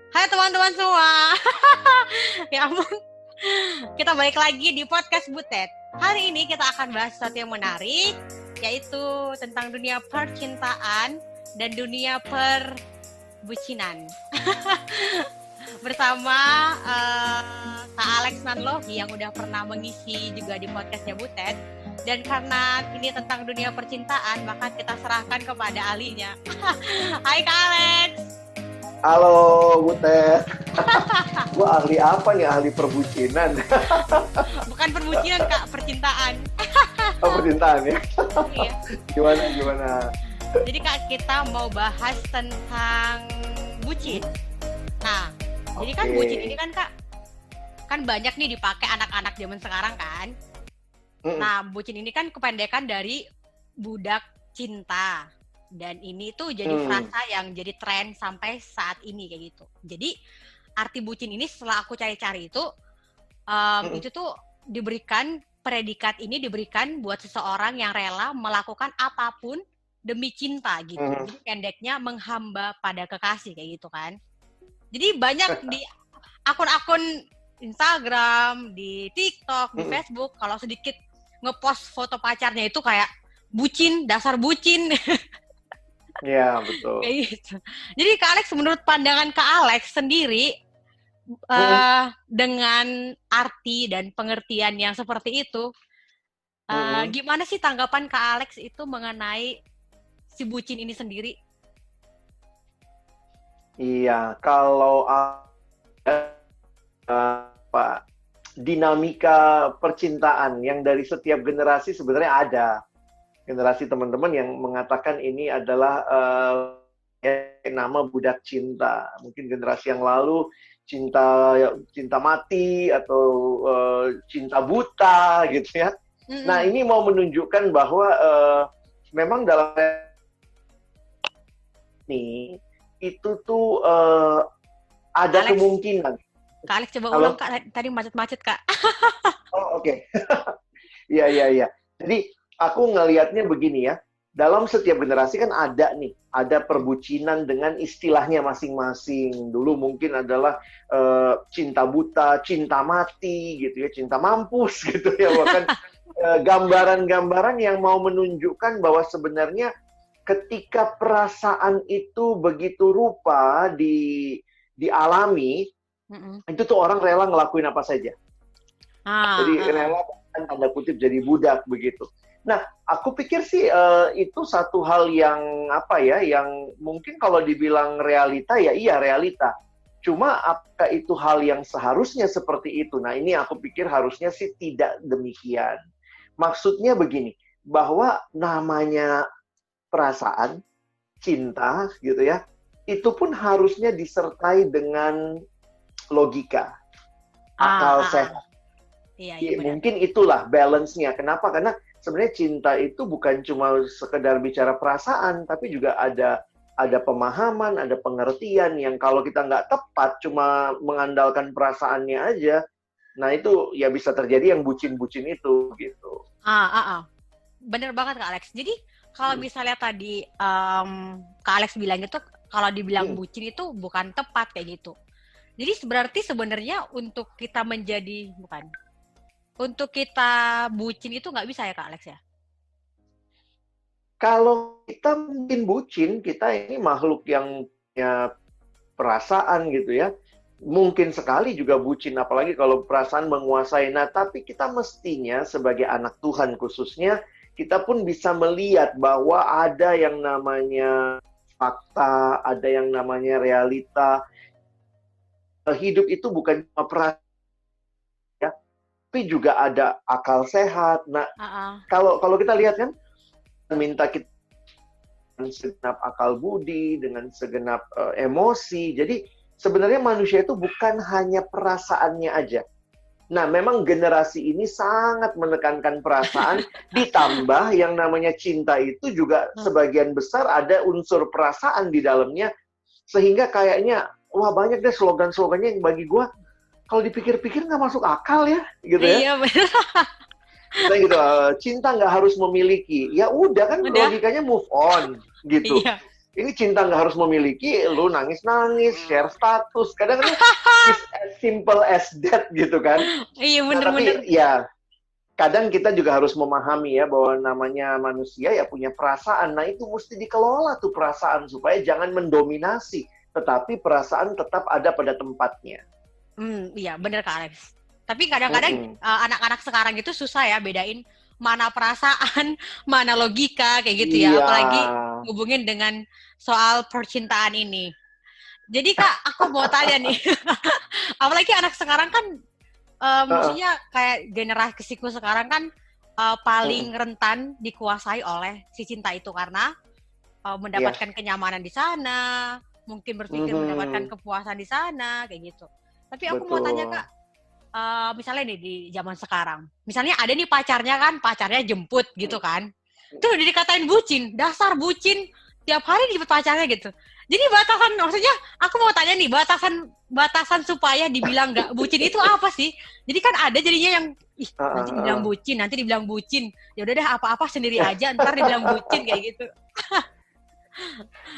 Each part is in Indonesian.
Hai teman-teman semua. Ya ampun, kita balik lagi di podcast Butet. Hari ini kita akan bahas sesuatu yang menarik, yaitu tentang dunia percintaan dan dunia perbucinan. Bersama Kak Alex Nanlohi yang udah pernah mengisi juga di podcastnya Butet. Dan karena ini tentang dunia percintaan, maka kita serahkan kepada ahlinya. Hai Kak Alex. Halo Butet. Gua ahli apa nih? Ahli perbucinan. Bukan perbucinan Kak, percintaan. Oh, percintaan ya. Iya. Gimana? Jadi Kak, kita mau bahas tentang bucin. Nah, jadi kan bucin ini kan Kak, kan banyak nih dipakai anak-anak zaman sekarang kan. Nah, bucin ini kan kependekan dari budak cinta. Dan ini tuh jadi frasa yang jadi tren sampai saat ini kayak gitu. Jadi arti bucin ini setelah aku cari-cari itu, itu tuh diberikan, predikat ini diberikan buat seseorang yang rela melakukan apapun demi cinta gitu. Jadi pendeknya menghamba pada kekasih kayak gitu kan. Jadi banyak di akun-akun Instagram, di TikTok, di Facebook, kalau sedikit ngepost foto pacarnya itu kayak bucin, dasar bucin. Iya, betul. Kayak gitu. Jadi Kak Alex, menurut pandangan Kak Alex sendiri, dengan arti dan pengertian yang seperti itu, gimana sih tanggapan Kak Alex itu mengenai si bucin ini sendiri? Iya, kalau dinamika percintaan yang dari setiap generasi sebenarnya ada. Generasi teman-teman yang mengatakan ini adalah nama budak cinta. Mungkin generasi yang lalu cinta mati atau cinta buta gitu ya. Nah, ini mau menunjukkan bahwa memang dalam ini itu tuh ada Alex, kemungkinan. Kak Alex coba ulang Kak, tadi macet-macet Kak. Oh, oke. Iya. Jadi aku ngelihatnya begini ya, dalam setiap generasi kan ada perbucinan dengan istilahnya masing-masing. Dulu mungkin adalah cinta buta, cinta mati gitu ya, cinta mampus gitu ya, bahkan gambaran-gambaran yang mau menunjukkan bahwa sebenarnya ketika perasaan itu begitu rupa dialami, itu tuh orang rela ngelakuin apa saja. Jadi rela tanda kutip jadi budak begitu. Nah, aku pikir sih itu satu hal yang yang mungkin kalau dibilang realita ya iya realita. Cuma apakah itu hal yang seharusnya seperti itu? Nah, ini aku pikir harusnya sih tidak demikian. Maksudnya begini, bahwa namanya perasaan, cinta gitu ya, itu pun harusnya disertai dengan logika, akal sehat. Iya, mungkin itulah balance-nya. Kenapa? Karena sebenarnya cinta itu bukan cuma sekedar bicara perasaan, tapi juga ada pemahaman, ada pengertian yang kalau kita nggak tepat, cuma mengandalkan perasaannya aja, nah itu ya bisa terjadi yang bucin-bucin itu, gitu. Bener banget Kak Alex. Jadi kalau misalnya tadi Kak Alex bilang gitu, kalau dibilang bucin itu bukan tepat kayak gitu. Jadi berarti sebenarnya untuk kita untuk kita bucin itu nggak bisa ya Kak Alex ya? Kalau kita mungkin bucin, kita ini makhluk yang punya perasaan gitu ya. Mungkin sekali juga bucin, apalagi kalau perasaan menguasai. Nah, tapi kita mestinya sebagai anak Tuhan khususnya, kita pun bisa melihat bahwa ada yang namanya fakta, ada yang namanya realita. Hidup itu bukan cuma perasaan, tapi juga ada akal sehat. Nah, kalau kita lihat kan, minta kita dengan segenap akal budi, dengan segenap emosi. Jadi sebenarnya manusia itu bukan hanya perasaannya aja. Nah, memang generasi ini sangat menekankan perasaan, ditambah yang namanya cinta itu juga sebagian besar ada unsur perasaan di dalamnya, sehingga kayaknya, wah banyak deh slogan-slogannya yang bagi gue, kalau dipikir-pikir nggak masuk akal ya, gitu ya. Iya benar. Nah, gitu, cinta nggak harus memiliki. Ya udah kan logikanya move on, gitu. Iya. Ini cinta nggak harus memiliki, lu nangis-nangis, share status. Kadang-kadang it's as simple as that gitu kan. Iya, Nah, bener-bener. tapi ya kadang kita juga harus memahami ya bahwa namanya manusia ya punya perasaan. Nah, itu mesti dikelola tuh perasaan supaya jangan mendominasi, tetapi perasaan tetap ada pada tempatnya. Iya, bener Kak Alex. Tapi kadang-kadang Mm-mm. anak-anak sekarang itu susah ya bedain mana perasaan, mana logika, kayak gitu ya. Iya. Apalagi hubungin dengan soal percintaan ini. Jadi Kak, aku mau tanya nih, apalagi anak sekarang kan, Heeh. maksudnya kayak generasiku sekarang kan paling rentan dikuasai oleh si cinta itu karena Iya. mendapatkan kenyamanan di sana, mungkin berpikir mendapatkan Mhm. kepuasan di sana, kayak gitu. Tapi aku mau tanya Kak, Betul. misalnya nih di zaman sekarang, misalnya ada nih pacarnya jemput gitu kan, tuh dikatain bucin, dasar bucin, tiap hari dijemput pacarnya gitu. Jadi batasan, maksudnya aku mau tanya nih, batasan supaya dibilang nggak bucin itu apa sih? Jadi kan ada jadinya yang, ih Heeh, heeh. nanti dibilang bucin, ya udah deh apa-apa sendiri aja, ntar dibilang bucin kayak gitu.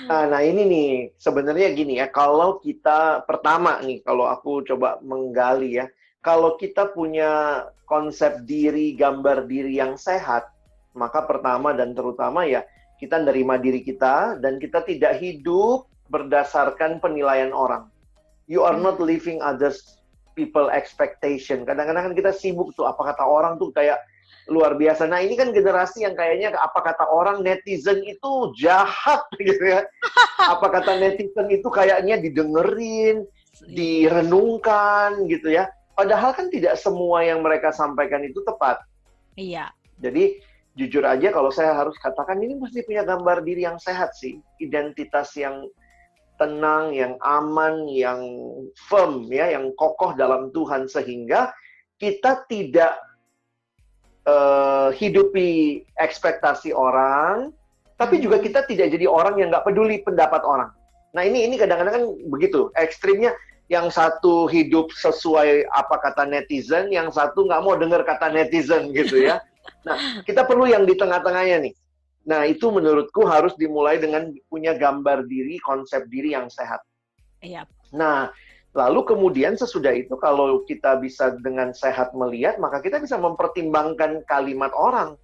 Nah, ini nih, sebenarnya gini ya, kalau kita pertama nih, kalau aku coba menggali ya, kalau kita punya konsep diri, gambar diri yang sehat, maka pertama dan terutama ya, kita nerima diri kita, dan kita tidak hidup berdasarkan penilaian orang. You are not Hmm, living others people expectation. Kadang-kadang kan kita sibuk tuh, apa kata orang tuh kayak luar biasa. Nah, ini kan generasi yang kayaknya apa kata orang, netizen itu jahat gitu ya. Apa kata netizen itu kayaknya didengerin, iya, direnungkan gitu ya. Padahal kan tidak semua yang mereka sampaikan itu tepat. iya. Jadi jujur aja kalau saya harus katakan ini mesti punya gambar diri yang sehat sih. Identitas yang tenang, yang aman, yang firm ya, yang kokoh dalam Tuhan sehingga kita tidak hidupi ekspektasi orang, tapi juga Mhm. kita tidak jadi orang yang nggak peduli pendapat orang. Nah ini kadang-kadang kan begitu, ekstrimnya yang satu hidup sesuai apa kata netizen, yang satu nggak mau dengar kata netizen gitu ya. Nah kita perlu yang di tengah-tengahnya nih. Nah itu menurutku harus dimulai dengan punya gambar diri, konsep diri yang sehat. Iya. Nah, lalu kemudian sesudah itu kalau kita bisa dengan sehat melihat, maka kita bisa mempertimbangkan kalimat orang.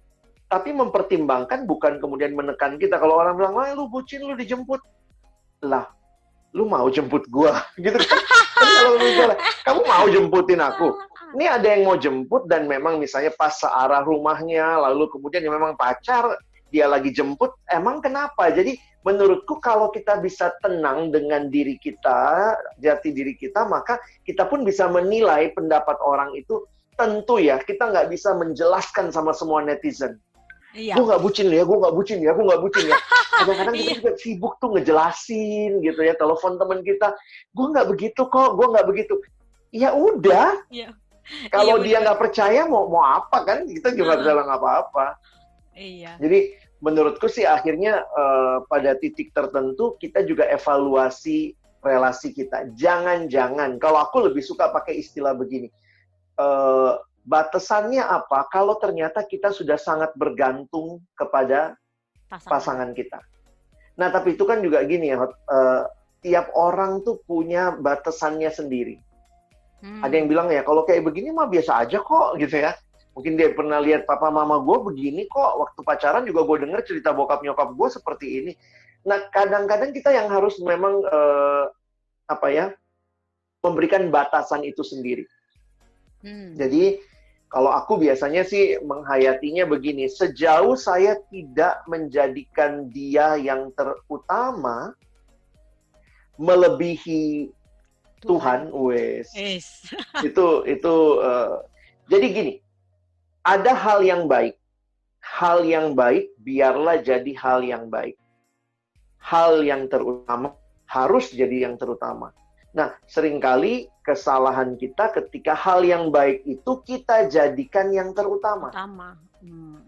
Tapi mempertimbangkan bukan kemudian menekan kita. Kalau orang bilang, wah lu bucin, lu dijemput. Lah, lu mau jemput gua? Gitu kan? Kan kalau misalnya, kamu mau jemputin aku? Ini ada yang mau jemput dan memang misalnya pas searah rumahnya, lalu kemudian yang memang pacar, dia lagi jemput, emang kenapa? Jadi menurutku kalau kita bisa tenang dengan diri kita, jati diri kita, maka kita pun bisa menilai pendapat orang itu. Tentu ya, kita nggak bisa menjelaskan sama semua netizen. Iya. Gue nggak bucin ya, gue nggak bucin ya, gue nggak bucin ya. Kadang-kadang kita Iya. juga sibuk tuh ngejelasin gitu ya, telepon teman kita, gue nggak begitu kok, gue nggak begitu. Ya udah, Iya. Iya, kalau dia bener. nggak percaya mau apa kan, kita juga nggak bisa Heeh. bilang apa-apa. Iya. Jadi menurutku sih akhirnya pada titik tertentu kita juga evaluasi relasi kita. Jangan-jangan, kalau aku lebih suka pakai istilah begini, eh, batasannya apa kalau ternyata kita sudah sangat bergantung kepada Pasangan. pasangan kita. Nah, tapi itu kan juga gini ya, tiap orang tuh punya batasannya sendiri. Ada yang Hmm. bilang ya, kalau kayak begini mah biasa aja kok, gitu ya. Mungkin dia pernah lihat papa mama gue begini kok, waktu pacaran juga gue denger cerita bokap nyokap gue seperti ini. Nah, kadang-kadang kita yang harus memang, apa ya, memberikan batasan itu sendiri. Hmm. Jadi, kalau aku biasanya sih menghayatinya begini, sejauh saya tidak menjadikan dia yang terutama, melebihi Tuhan. Tuhan, wes. Yes. Itu jadi gini, ada hal yang baik. Hal yang baik biarlah jadi hal yang baik. Hal yang terutama harus jadi yang terutama. Nah, seringkali kesalahan kita ketika hal yang baik itu kita jadikan yang terutama. Utama. Hmm.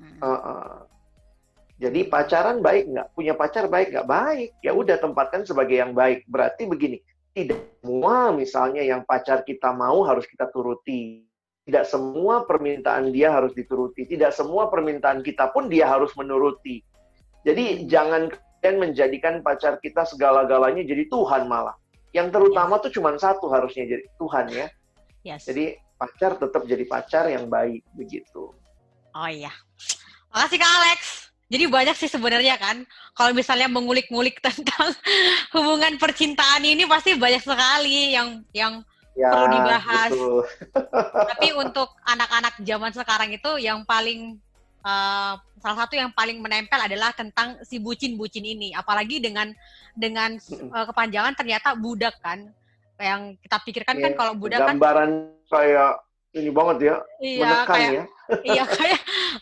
Jadi Bener. pacaran baik nggak? Punya pacar baik nggak? Baik. Ya udah tempatkan sebagai yang baik. Berarti begini, tidak semua misalnya yang pacar kita mau harus kita turuti. Tidak semua permintaan dia harus dituruti. Tidak semua permintaan kita pun dia harus menuruti. Jadi Hmm. jangan dan menjadikan pacar kita segala-galanya jadi Tuhan malah. Yang terutama tuh cuma satu harusnya jadi Tuhan ya. Yes. Jadi pacar tetap jadi pacar yang baik begitu. Oh iya. Makasih Kak Alex. Jadi banyak sih sebenarnya kan. Kalau misalnya mengulik-ngulik tentang hubungan percintaan ini pasti banyak sekali yang Ya, perlu dibahas. betul. Tapi untuk anak-anak zaman sekarang itu yang paling salah satu yang paling menempel adalah tentang si bucin-bucin ini. Apalagi dengan kepanjangan ternyata budak kan. Yang kita pikirkan kan kalau budak kan gambaran kayak ini banget ya, iya, menekan kayak, ya. Iya,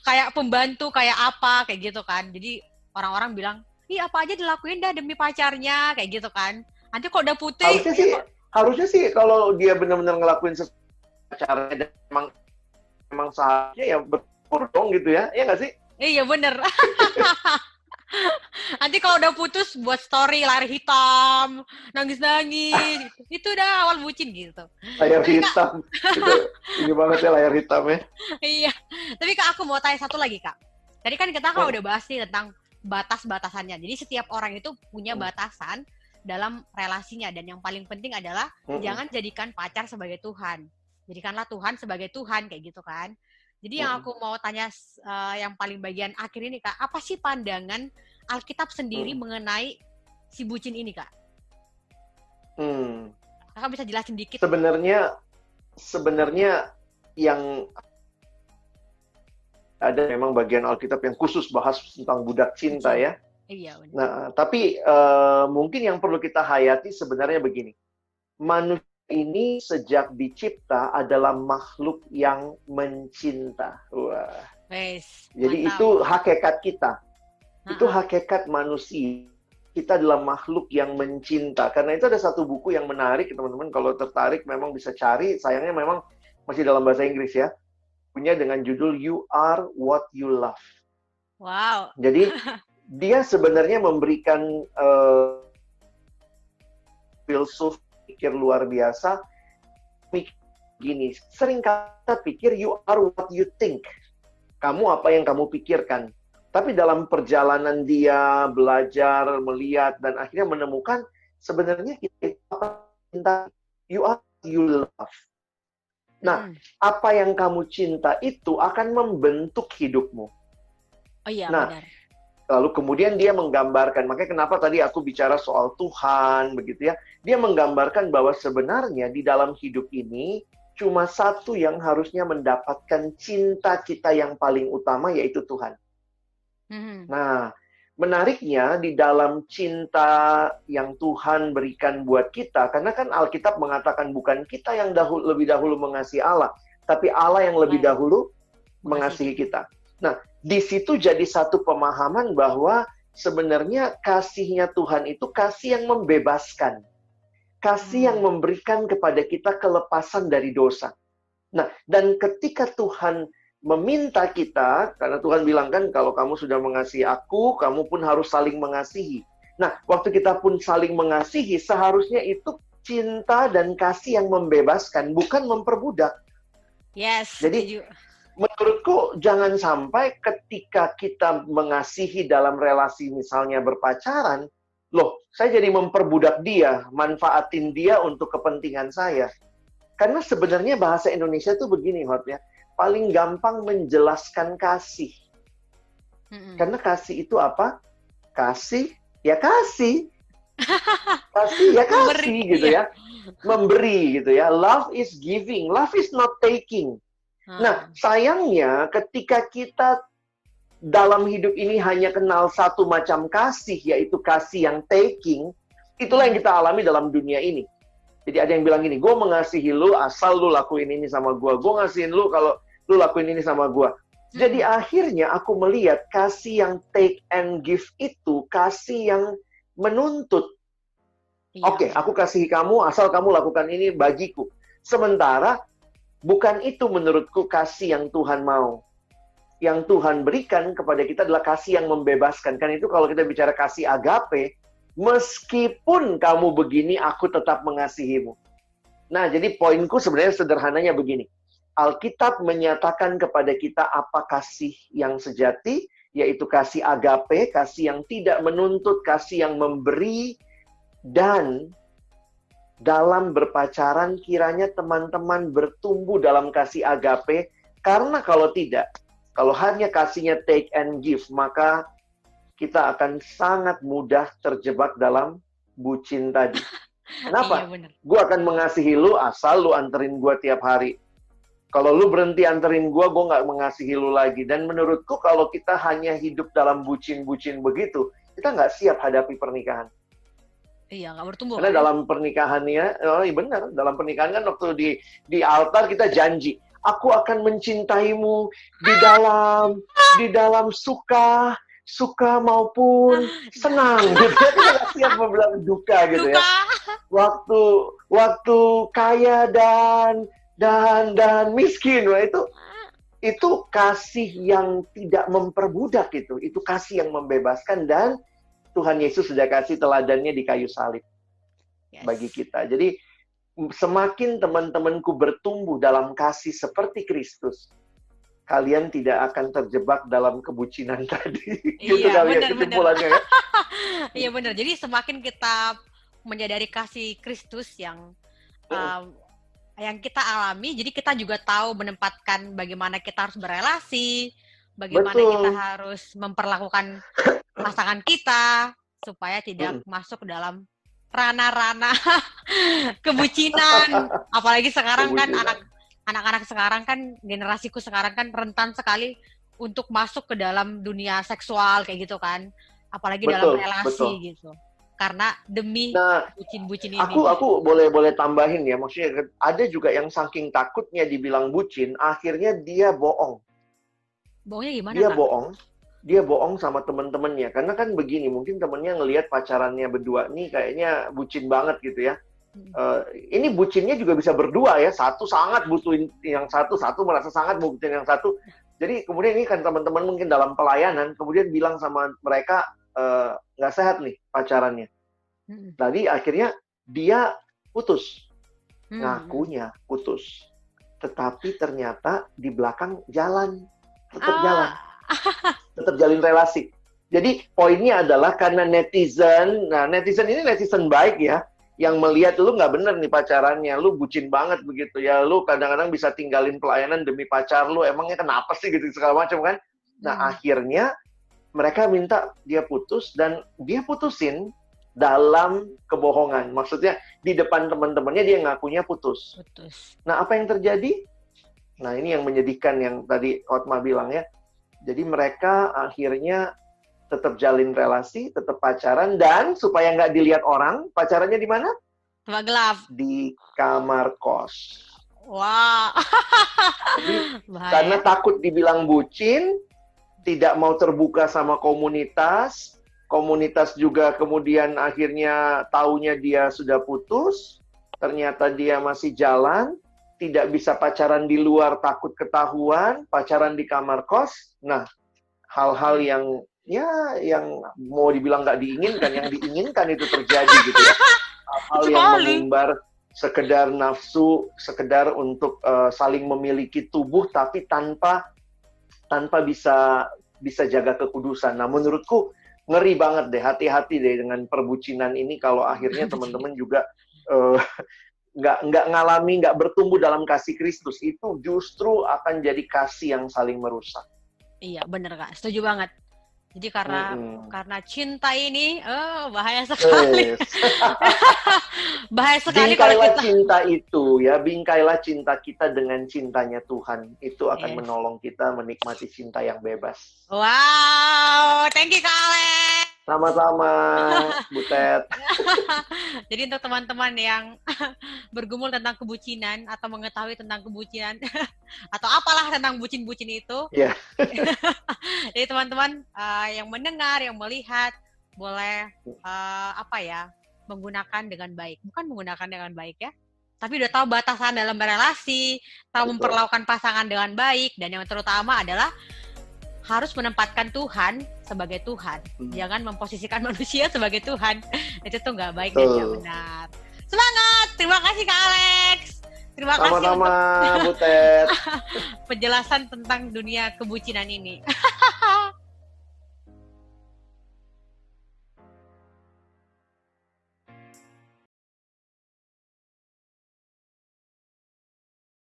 kayak pembantu, kayak apa, kayak gitu kan. Jadi orang-orang bilang, ih apa aja dilakuin dah demi pacarnya, kayak gitu kan. Nanti kalau udah putih, Harusnya sih kalau dia benar-benar ngelakuin sesuatu pacarnya dan memang seharusnya ya bersyukur dong gitu ya, ya nggak sih? iya bener. Nanti kalau udah putus buat story layar hitam, nangis-nangis, itu udah awal bucin gitu. Layar hitam, gitu. Ini banget ya layar hitamnya. Iya, tapi Kak aku mau tanya satu lagi Kak. Tadi kan kita udah bahas nih tentang batas-batasannya. Jadi setiap orang itu punya batasan dalam relasinya, dan yang paling penting adalah jangan jadikan pacar sebagai Tuhan. Jadikanlah Tuhan sebagai Tuhan, kayak gitu kan. Jadi yang aku mau tanya yang paling bagian akhir ini Kak, apa sih pandangan Alkitab sendiri mengenai si bucin ini Kak? Kakak bisa jelasin dikit? Sebenarnya yang ada memang bagian Alkitab yang khusus bahas tentang budak cinta ya. Iya, benar. Nah, tapi mungkin yang perlu kita hayati sebenarnya begini. Manusia ini sejak dicipta adalah makhluk yang mencinta. Wah. Jadi mantap. itu hakikat kita. Itu hakikat manusia. Kita adalah makhluk yang mencinta. Karena itu ada satu buku yang menarik, teman-teman. Kalau tertarik memang bisa cari. Sayangnya memang masih dalam bahasa Inggris ya. Punya dengan judul You Are What You Love. Wow. Jadi dia sebenarnya memberikan filsuf pikir luar biasa. Gini, sering kita pikir you are what you think. Kamu apa yang kamu pikirkan. Tapi dalam perjalanan dia belajar, melihat, dan akhirnya menemukan sebenarnya kita cinta, you are what you love. Nah, apa yang kamu cinta itu akan membentuk hidupmu. Oh iya, nah, benar. Lalu kemudian dia menggambarkan, makanya kenapa tadi aku bicara soal Tuhan, begitu ya. Dia menggambarkan bahwa sebenarnya di dalam hidup ini, cuma satu yang harusnya mendapatkan cinta kita yang paling utama, yaitu Tuhan. Nah, menariknya di dalam cinta yang Tuhan berikan buat kita, karena kan Alkitab mengatakan bukan kita yang lebih dahulu mengasihi Allah, tapi Allah yang lebih dahulu mengasihi kita. Nah, di situ jadi satu pemahaman bahwa sebenarnya kasihnya Tuhan itu kasih yang membebaskan. Kasih yang memberikan kepada kita kelepasan dari dosa. Nah, dan ketika Tuhan meminta kita, karena Tuhan bilang kan, kalau kamu sudah mengasihi aku, kamu pun harus saling mengasihi. Nah, waktu kita pun saling mengasihi, seharusnya itu cinta dan kasih yang membebaskan, bukan memperbudak. Yes. Jadi, menurutku jangan sampai ketika kita mengasihi dalam relasi misalnya berpacaran, loh, saya jadi memperbudak dia, manfaatin dia untuk kepentingan saya. Karena sebenarnya bahasa Indonesia tuh begini, Hot ya, paling gampang menjelaskan kasih. Karena kasih itu apa? Kasih, ya kasih. Kasih, ya kasih gitu ya. Memberi gitu ya. Love is giving, love is not taking. Nah, sayangnya ketika kita dalam hidup ini hanya kenal satu macam kasih, yaitu kasih yang taking, itulah yang kita alami dalam dunia ini. Jadi ada yang bilang gini, gue mengasihi lu asal lu lakuin ini sama gue. Gue ngasihin lu kalau lu lakuin ini sama gue. Jadi akhirnya aku melihat kasih yang take and give itu kasih yang menuntut. Oke, aku kasihi kamu asal kamu lakukan ini bagiku. Sementara bukan itu menurutku kasih yang Tuhan mau. Yang Tuhan berikan kepada kita adalah kasih yang membebaskan. Kan itu kalau kita bicara kasih agape, meskipun kamu begini, aku tetap mengasihimu. Nah, jadi poinku sebenarnya sederhananya begini. Alkitab menyatakan kepada kita apa kasih yang sejati, yaitu kasih agape, kasih yang tidak menuntut, kasih yang memberi, dan dalam berpacaran kiranya teman-teman bertumbuh dalam kasih agape, karena kalau tidak, kalau hanya kasihnya take and give, maka kita akan sangat mudah terjebak dalam bucin tadi. Kenapa? Iya bener. Gue akan mengasihi lu asal lu anterin gue tiap hari. Kalau lu berhenti anterin gue nggak mengasihi lu lagi. Dan menurutku kalau kita hanya hidup dalam bucin-bucin begitu, kita nggak siap hadapi pernikahan. Iya, nggak bertumbuh. Karena dalam pernikahannya, oh iya benar, dalam pernikahan kan waktu di altar kita janji, aku akan mencintaimu di dalam suka maupun senang gitu. Kita nggak siap membilang duka gitu ya. Waktu kaya dan miskin, wah itu kasih yang tidak memperbudak itu kasih yang membebaskan, dan Tuhan Yesus sudah kasih teladannya di kayu salib bagi kita. Jadi semakin teman-temanku bertumbuh dalam kasih seperti Kristus, kalian tidak akan terjebak dalam kebucinan tadi. Gitu kali ya kesimpulannya ya. Iya benar. Jadi semakin kita menyadari kasih Kristus yang kita alami, jadi kita juga tahu menempatkan bagaimana kita harus berelasi, bagaimana kita harus memperlakukan pasangan kita supaya tidak masuk dalam ranah-ranah kebucinan. Apalagi sekarang kan anak-anak sekarang kan, generasiku sekarang kan rentan sekali untuk masuk ke dalam dunia seksual kayak gitu kan. Apalagi dalam relasi gitu. Karena demi bucin-bucin ini. Aku boleh tambahin ya, maksudnya ada juga yang saking takutnya dibilang bucin, akhirnya dia bohong. Bohongnya gimana? Dia bohong sama temen-temennya. Karena kan begini, mungkin temennya ngelihat pacarannya berdua nih kayaknya bucin banget gitu ya. Ini bucinnya juga bisa berdua ya. Satu sangat butuhin yang satu merasa sangat butuhin yang satu. Jadi kemudian ini kan teman-teman mungkin dalam pelayanan, kemudian bilang sama mereka, nggak sehat nih pacarannya. Tadi akhirnya dia putus. Ngakunya putus. Tetapi ternyata di belakang jalan. Tetap jalin relasi. Jadi poinnya adalah karena netizen ini netizen baik ya, yang melihat lu nggak bener nih pacarannya, lu bucin banget begitu ya, lu kadang-kadang bisa tinggalin pelayanan demi pacar lu, emangnya kenapa sih gitu segala macam kan. Nah akhirnya mereka minta dia putus, dan dia putusin dalam kebohongan. Maksudnya di depan teman-temannya dia ngakunya putus. Nah apa yang terjadi? Nah ini yang menyedihkan yang tadi Otma bilang ya. Jadi mereka akhirnya tetap jalin relasi, tetap pacaran, dan supaya nggak dilihat orang, pacarannya di mana? Tempat gelap. Di kamar kos. Wah. Jadi, karena takut dibilang bucin, tidak mau terbuka sama komunitas juga kemudian akhirnya taunya dia sudah putus, ternyata dia masih jalan, tidak bisa pacaran di luar takut ketahuan, pacaran di kamar kos. Nah, hal-hal yang mau dibilang nggak diinginkan, yang diinginkan itu terjadi gitu ya. Hal-hal yang mengumbar sekedar nafsu, sekedar untuk saling memiliki tubuh, tapi tanpa bisa jaga kekudusan. Nah, menurutku ngeri banget deh, hati-hati deh dengan perbucinan ini kalau akhirnya teman-teman juga nggak bertumbuh dalam kasih Kristus, itu justru akan jadi kasih yang saling merusak. Iya, bener Kak, setuju banget. Jadi karena cinta ini, bahaya sekali. Bahaya sekali kalau kita... cinta itu ya, bingkailah cinta kita dengan cintanya Tuhan. Itu akan menolong kita menikmati cinta yang bebas. Wow, thank you Kak Alex. Sama-sama, Butet. Jadi untuk teman-teman yang bergumul tentang kebucinan atau mengetahui tentang kebucinan atau apalah tentang bucin-bucin itu, jadi teman-teman yang mendengar, yang melihat, boleh menggunakan dengan baik. Bukan menggunakan dengan baik ya, tapi udah tahu batasan dalam berelasi, tahu memperlakukan pasangan dengan baik, dan yang terutama adalah harus menempatkan Tuhan sebagai Tuhan. Jangan memposisikan manusia sebagai Tuhan. Itu tuh nggak baik dan nggak benar. Semangat! Terima kasih Kak Alex. Terima kasih untuk Butet. penjelasan tentang dunia kebucinan ini.